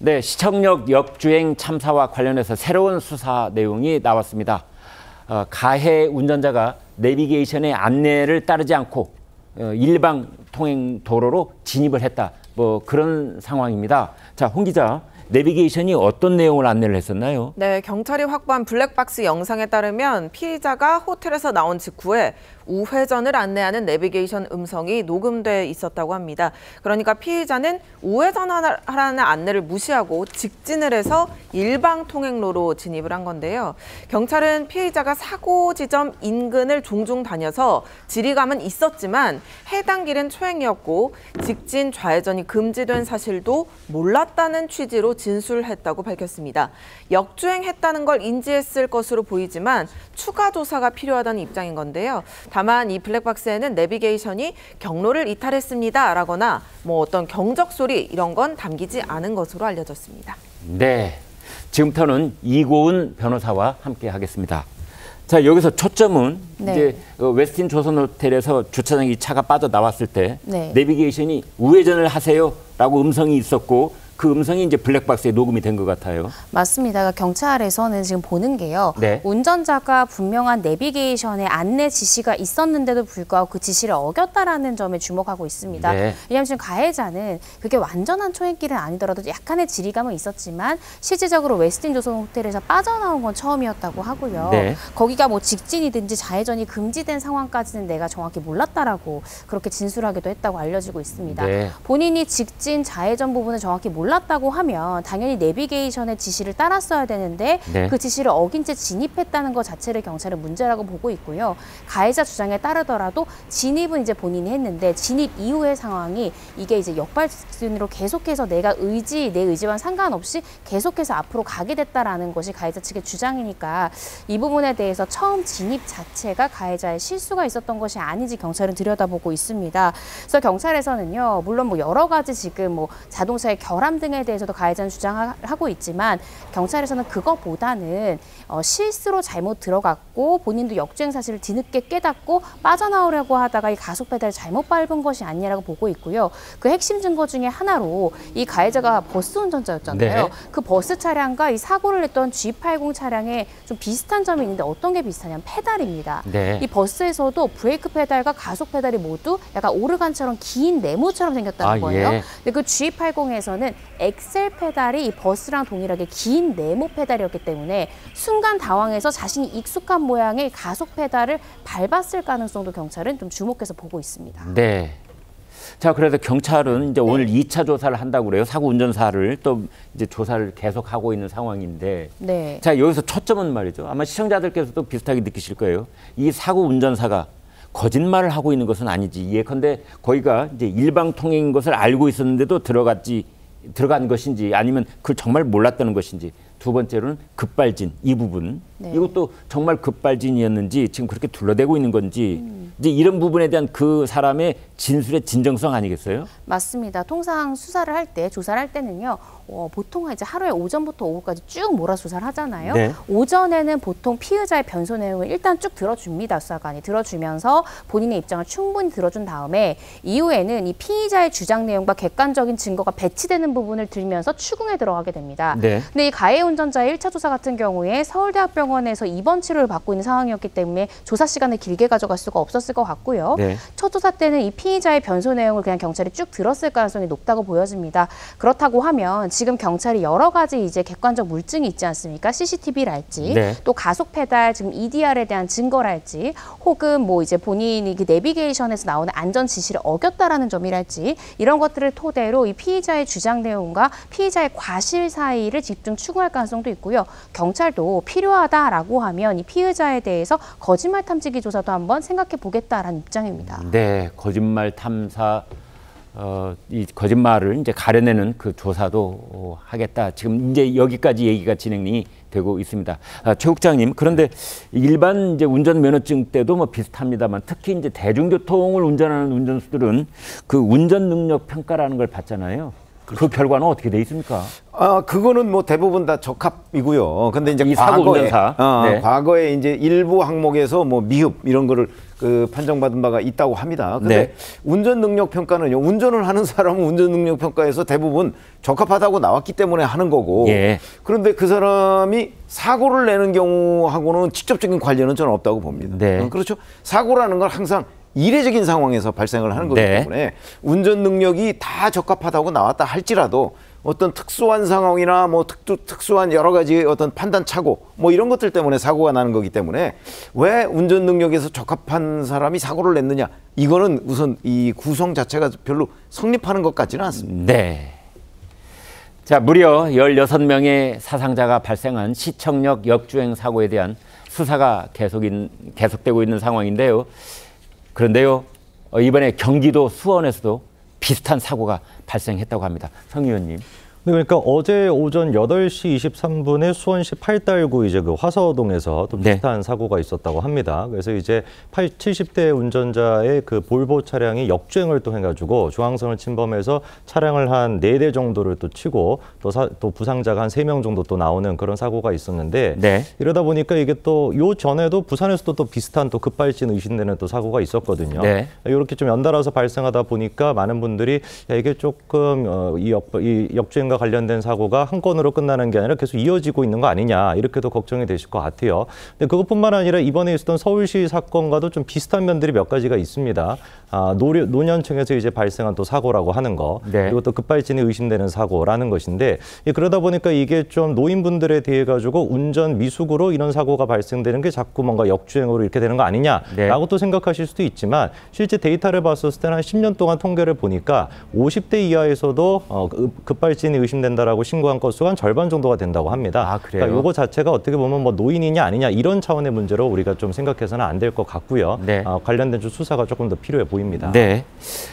네, 시청역 역주행 참사와 관련해서 새로운 수사 내용이 나왔습니다. 가해 운전자가 내비게이션의 안내를 따르지 않고 일방 통행 도로로 진입을 했다. 뭐 그런 상황입니다. 자, 홍 기자, 내비게이션이 어떤 내용을 안내를 했었나요? 네, 경찰이 확보한 블랙박스 영상에 따르면 피의자가 호텔에서 나온 직후에 우회전을 안내하는 내비게이션 음성이 녹음돼 있었다고 합니다. 그러니까 피의자는 우회전하라는 안내를 무시하고 직진을 해서 일방 통행로로 진입을 한 건데요. 경찰은 피의자가 사고 지점 인근을 종종 다녀서 지리감은 있었지만 해당 길은 초행이었고 직진 좌회전이 금지된 사실도 몰랐다는 취지로 진술했다고 밝혔습니다. 역주행했다는 걸 인지했을 것으로 보이지만 추가 조사가 필요하다는 입장인 건데요. 다만 이 블랙박스에는 내비게이션이 경로를 이탈했습니다 라거나 뭐 어떤 경적 소리 이런 건 담기지 않은 것으로 알려졌습니다. 네, 지금부터는 이고은 변호사와 함께 하겠습니다. 자, 여기서 초점은 이제 웨스틴 조선호텔에서 주차장에 이 차가 빠져나왔을 때 내비게이션이 우회전을 하세요라고 음성이 있었고 그 음성이 이제 블랙박스에 녹음이 된 것 같아요. 맞습니다. 경찰에서는 지금 보는 게요. 운전자가 분명한 내비게이션의 안내 지시가 있었는데도 불구하고 그 지시를 어겼다라는 점에 주목하고 있습니다. 왜냐하면 지금 가해자는 그게 완전한 초행길은 아니더라도 약간의 지리감은 있었지만 실질적으로 웨스틴 조선 호텔에서 빠져나온 건 처음이었다고 하고요. 거기가 뭐 직진이든지 좌회전이 금지된 상황까지는 내가 정확히 몰랐다라고 그렇게 진술하기도 했다고 알려지고 있습니다. 본인이 직진, 좌회전 부분을 정확히 몰랐다고 하면 당연히 내비게이션의 지시를 따랐어야 되는데 그 지시를 어긴 채 진입했다는 것 자체를 경찰은 문제라고 보고 있고요. 가해자 주장에 따르더라도 진입은 이제 본인이 했는데 진입 이후의 상황이 이게 이제 역발진으로 계속해서 내 의지와는 상관없이 계속해서 앞으로 가게 됐다라는 것이 가해자 측의 주장이니까 이 부분에 대해서 처음 진입 자체가 가해자의 실수가 있었던 것이 아닌지 경찰은 들여다보고 있습니다. 그래서 경찰에서는요, 물론 뭐 여러 가지 지금 뭐 자동차의 결함 등에 대해서도 가해자는 주장하고 있지만 경찰에서는 그거보다는 실수로 잘못 들어갔고 본인도 역주행 사실을 뒤늦게 깨닫고 빠져나오려고 하다가 이 가속 페달을 잘못 밟은 것이 아니냐라고 보고 있고요. 그 핵심 증거 중에 하나로 이 가해자가 버스 운전자였잖아요. 그 버스 차량과 이 사고를 냈던 G80 차량에 좀 비슷한 점이 있는데 어떤 게 비슷하냐면 페달입니다. 이 버스에서도 브레이크 페달과 가속 페달이 모두 약간 오르간처럼 긴 네모처럼 생겼다는 거예요. 근데 그 G80에서는 엑셀 페달이 이 버스랑 동일하게 긴 네모 페달이었기 때문에 순간 당황해서 자신이 익숙한 모양의 가속 페달을 밟았을 가능성도 경찰은 좀 주목해서 보고 있습니다. 자, 그래서 경찰은 이제 오늘 2차 조사를 한다고 그래요. 사고 운전사를 또 이제 조사를 계속하고 있는 상황인데. 자, 여기서 초점은 말이죠. 아마 시청자들께서도 비슷하게 느끼실 거예요. 이 사고 운전사가 거짓말을 하고 있는 것은 아니지. 예컨대 거기가 이제 일방 통행인 것을 알고 있었는데도 들어간 것인지 아니면 그걸 정말 몰랐다는 것인지. 두 번째로는 급발진 이 부분. 이것도 정말 급발진이었는지 지금 그렇게 둘러대고 있는 건지 이제 이런 부분에 대한 그 사람의 진술의 진정성 아니겠어요? 맞습니다. 통상 수사를 할 때, 조사를 할 때는요, 보통 이제 하루에 오전부터 오후까지 쭉 몰아서 조사를 하잖아요. 오전에는 보통 피의자의 변소 내용을 일단 쭉 들어줍니다. 수사관이 들어주면서 본인의 입장을 충분히 들어준 다음에 이후에는 이 피의자의 주장 내용과 객관적인 증거가 배치되는 부분을 들면서 추궁에 들어가게 됩니다. 근데 이 가해 운전자의 1차 조사 같은 경우에 서울대학병원에서 입원 치료를 받고 있는 상황이었기 때문에 조사 시간을 길게 가져갈 수가 없었을 것 같고요. 첫 조사 때는 이 피의자의 변소 내용을 그냥 경찰이 쭉 들었을 가능성이 높다고 보여집니다. 그렇다고 하면 지금 경찰이 여러 가지 이제 객관적 물증이 있지 않습니까? CCTV랄지 또 가속 페달, 지금 EDR에 대한 증거랄지 혹은 뭐 이제 본인이 그 내비게이션에서 나오는 안전 지시를 어겼다라는 점이랄지 이런 것들을 토대로 이 피의자의 주장 내용과 피의자의 과실 사이를 집중 추궁할 가능성도 있고요. 경찰도 필요하다라고 하면 이 피의자에 대해서 거짓말 탐지기 조사도 한번 생각해 보겠다라는 입장입니다. 거짓말 탐사, 이 거짓말을 이제 가려내는 그 조사도 하겠다. 지금 이제 여기까지 얘기가 진행이 되고 있습니다. 최 국장님, 그런데 일반 이제 운전 면허증 때도 뭐 비슷합니다만 특히 이제 대중교통을 운전하는 운전수들은 그 운전 능력 평가라는 걸 받잖아요. 그 결과는 어떻게 돼 있습니까? 그거는 뭐 대부분 다 적합이고요. 근데 이제 이 사고 운전사 과거에 이제 일부 항목에서 뭐 미흡 이런 거를 그 판정받은 바가 있다고 합니다. 근데 네. 운전 능력 평가는요. 운전을 하는 사람은 운전 능력 평가에서 대부분 적합하다고 나왔기 때문에 하는 거고. 예. 그런데 그 사람이 사고를 내는 경우하고는 직접적인 관련은 저는 없다고 봅니다. 네. 그렇죠. 사고라는 건 항상 이례적인 상황에서 발생을 하는 거기 네. 때문에 운전 능력이 다 적합하다고 나왔다 할지라도 어떤 특수한 상황이나 뭐 특수한 여러 가지 어떤 판단 착오 뭐 이런 것들 때문에 사고가 나는 거기 때문에 왜 운전 능력에서 적합한 사람이 사고를 냈느냐 이거는 우선 이 구성 자체가 별로 성립하는 것 같지는 않습니다. 네. 자, 무려 16명의 사상자가 발생한 시청역 역주행 사고에 대한 수사가 계속되고 있는 상황인데요. 그런데요, 이번에 경기도 수원에서도 비슷한 사고가 발생했다고 합니다. 성 의원님. 네, 그러니까 어제 오전 8시 23분에 수원시 팔달구 이제 그 화서동에서 또 비슷한 네. 사고가 있었다고 합니다. 그래서 이제 70대 운전자의 그 볼보 차량이 역주행을 또 해가지고 중앙선을 침범해서 차량을 한 4대 정도를 또 치고 또 부상자가 한 3명 정도 또 나오는 그런 사고가 있었는데 네. 이러다 보니까 이게 또 요 전에도 부산에서도 또 비슷한 또 급발진 의심되는 또 사고가 있었거든요. 네. 이렇게 좀 연달아서 발생하다 보니까 많은 분들이 야, 이게 조금 이 역주행 관련된 사고가 한 건으로 끝나는 게 아니라 계속 이어지고 있는 거 아니냐 이렇게도 걱정이 되실 것 같아요. 근데 그것뿐만 아니라 이번에 있었던 서울시 사건과도 좀 비슷한 면들이 몇 가지가 있습니다. 노년층에서 이제 발생한 또 사고라고 하는 거 네. 그리고 또 급발진이 의심되는 사고라는 것인데 그러다 보니까 이게 좀 노인분들에 대해 가지고 운전 미숙으로 이런 사고가 발생되는 게 자꾸 뭔가 역주행으로 이렇게 되는 거 아니냐라고 네. 또 생각하실 수도 있지만 실제 데이터를 봤었을 때는 한 10년 동안 통계를 보니까 50대 이하에서도 급발진이 의심된다라고 신고한 건수가 한 절반 정도가 된다고 합니다. 아, 그래요? 그러니까 이거 자체가 어떻게 보면 뭐 노인이냐 아니냐 이런 차원의 문제로 우리가 좀 생각해서는 안 될 것 같고요. 네. 관련된 좀 수사가 조금 더 필요해 보입니다. 네.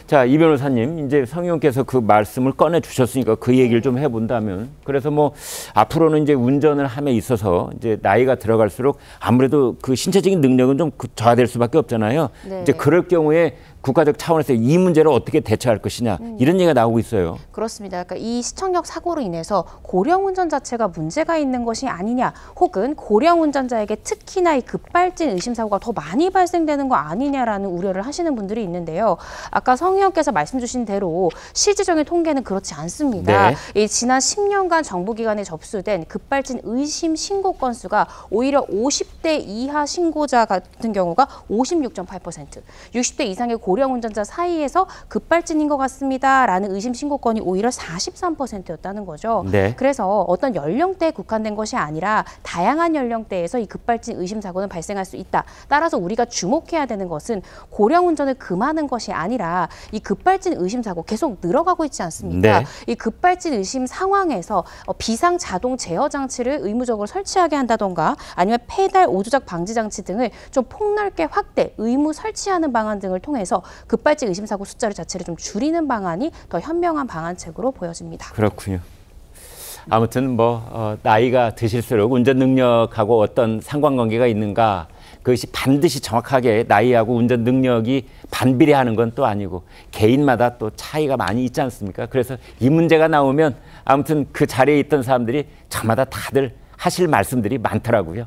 자, 이 변호사님, 이제 성 의원께서 그 말씀을 꺼내 주셨으니까 그 얘기를 좀 해본다면, 그래서 뭐 앞으로는 이제 운전을 함에 있어서 이제 나이가 들어갈수록 아무래도 그 신체적인 능력은 좀 저하될 수밖에 없잖아요. 네. 이제 그럴 경우에 국가적 차원에서 이 문제를 어떻게 대처할 것이냐 이런 얘기가 나오고 있어요. 그렇습니다. 그러니까 이 시청역 사고로 인해서 고령 운전 자체가 문제가 있는 것이 아니냐 혹은 고령 운전자에게 특히나 이 급발진 의심 사고가 더 많이 발생되는 거 아니냐라는 우려를 하시는 분들이 있는데요. 아까 성 의원께서 말씀 주신 대로 실질적인 통계는 그렇지 않습니다. 네. 이 지난 10년간 정부기관에 접수된 급발진 의심 신고 건수가 오히려 50대 이하 신고자 같은 경우가 56.8%, 60대 이상의 고령 운전자 사이에서 급발진인 것 같습니다라는 의심 신고건이 오히려 43%였다는 거죠. 네. 그래서 어떤 연령대에 국한된 것이 아니라 다양한 연령대에서 이 급발진 의심 사고는 발생할 수 있다. 따라서 우리가 주목해야 되는 것은 고령 운전을 금하는 것이 아니라 이 급발진 의심 사고 계속 늘어가고 있지 않습니까? 네. 이 급발진 의심 상황에서 비상 자동 제어 장치를 의무적으로 설치하게 한다던가 아니면 페달 오조작 방지 장치 등을 좀 폭넓게 확대, 의무 설치하는 방안 등을 통해서 급발진 의심 사고 숫자를 자체를 좀 줄이는 방안이 더 현명한 방안책으로 보여집니다. 그렇군요. 아무튼 뭐 나이가 드실수록 운전 능력하고 어떤 상관관계가 있는가 그것이 반드시 정확하게 나이하고 운전 능력이 반비례하는 건 또 아니고 개인마다 또 차이가 많이 있지 않습니까? 그래서 이 문제가 나오면 아무튼 그 자리에 있던 사람들이 저마다 다들 하실 말씀들이 많더라고요.